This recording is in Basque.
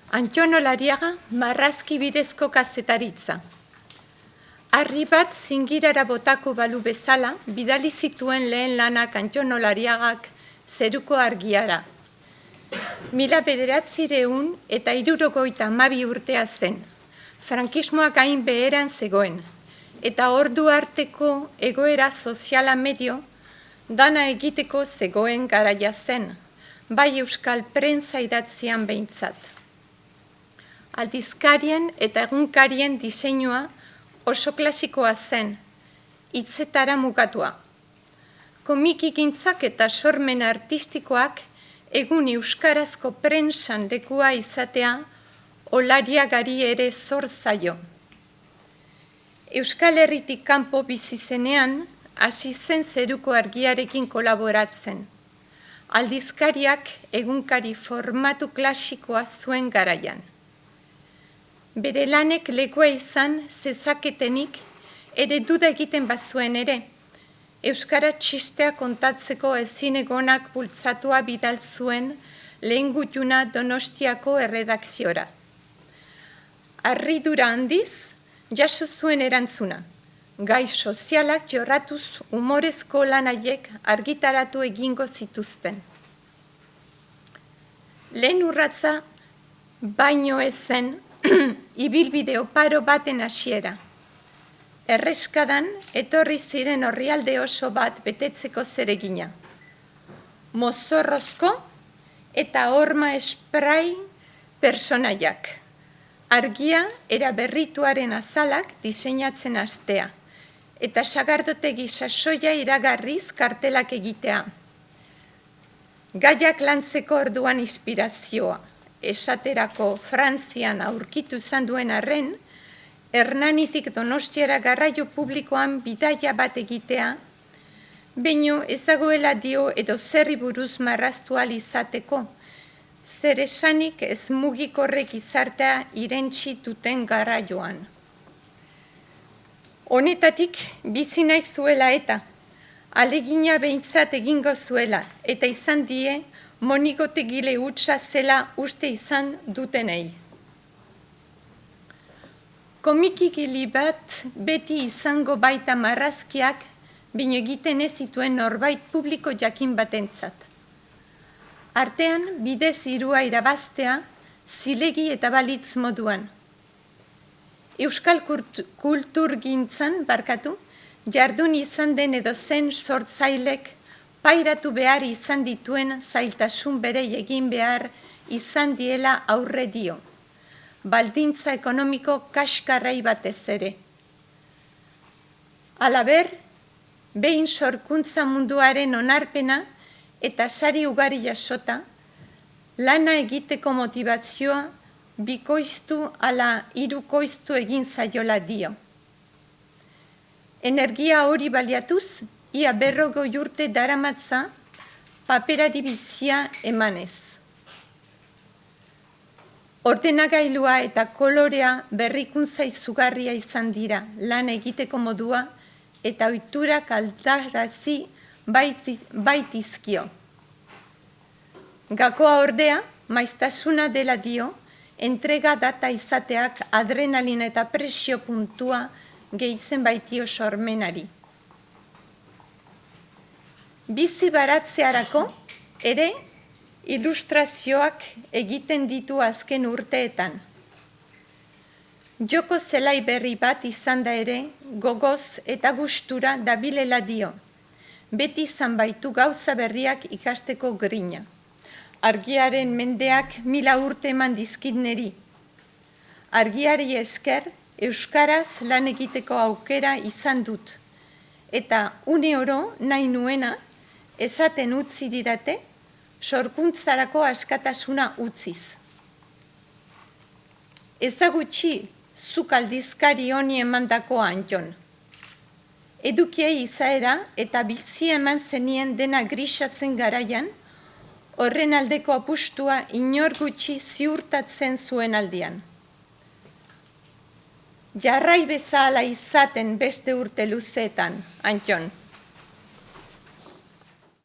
Antxon Olariaga, marrazki bidezko kazetaritza. Harri bat zingirara botako balu bezala, bidali zituen lehen lanak Antxon Olariagak zeruko argiara. 1962 urtea zen. Frankismoak hain beheran zegoen, eta ordu arteko egoera soziala medio dana egiteko zegoen garaia zen, bai euskal prentza idatzian behintzat. Aldizkarien eta egunkarien diseinua oso klasikoa zen, hitzetara mugatua. Komikigintzak eta sormen artistikoak egun euskarazko prentsan lekua izatea Olariagari ere zor zaio. Euskal Herritik kanpo bizi zenean, hasi zen zeruko argiarekin kolaboratzen. Aldizkariak egunkari formatu klasikoa zuen garaian. Bere lanek lekua izan zezaketenik ere duda egiten bazuen ere, euskara txistea kontatzeko ezinegonak bultzatua bidal zuen lehen gutuna Donostiako erredakziora. Harridura handiz, jaso zuen erantzuna. Gai sozialak jorratuz humorezko lanaiek argitaratu egingo zituzten. Lehen urratza baino ezen ibilbide oparo baten hasiera. Erreskadan etorri ziren orrialde oso bat betetzeko zeregina. Mozorrozko eta horma esprai personaiak. Argia era berrituaren azalak diseinatzen hastea, eta sagardotegi sasoia iragarriz kartelak egitea. Gaiak lantzeko orduan inspirazioa, esaterako Frantzian aurkitu izan duen arren, Hernanitik Donostiara garraio publikoan bidaia bat egitea, baino ezagoela dio edo zerri buruz marraztu ahal izateko, zer esanik ez mugikorrek izartea irentsi duten garraioan. Honetatik bizi nahi zuela eta alegina behintzat egingo zuela eta izan die monigotegile hutsa zela uste izan dutenei. Komikigile bat beti izango baita marrazkiak baino egiten ez zituen norbait publiko jakin batentzat. Artean bidez hirua irabaztea zilegi eta balitz moduan. Euskal kulturgintzan jardun izan den edo zen sortzailek pairatu behar izan dituen zailtasun bere egin behar izan diela aurre dio. Baldintza ekonomiko kaskarrai batez ere. Halaber, behin sorkuntza munduaren onarpena eta sari ugari jasota, lana egiteko motivazioa bikoiztu ala hirukoiztu egin zaiola dio. Energia hori baliatuz, ia 40 urte daramatza paperari bizia emanez. Ordenagailua eta kolorea berrikuntza izugarria izan dira lan egiteko modua eta ohiturak aldarazi baitizkio. Gakoa ordea, maiztasuna dela dio, entrega data izateak adrenalina eta presio puntua gehitzen baitio sormenari. Bizi baratzearako ere ilustrazioak egiten ditu azken urteetan. Joko zelai berri bat izan da ere gogoz eta gustura dabilela dio. Beti izan baitu gauza berriak ikasteko grina. Argiaren mendeak 1000 urte eman dizkit neri. Argiari esker, euskaraz lan egiteko aukera izan dut. Eta une oro nahi nuena, esaten utzi didate, sorkuntzarako askatasuna utziz. Ezagutxi zuk aldizkari honi emandako Antxon. Edukiei izaera eta bizi eman zenien dena grisa zen garaian, horren aldeko apustua inor gutxi ziurtatzen zuen aldian. Jarrai bezala izaten beste urte luzeetan, Antxon.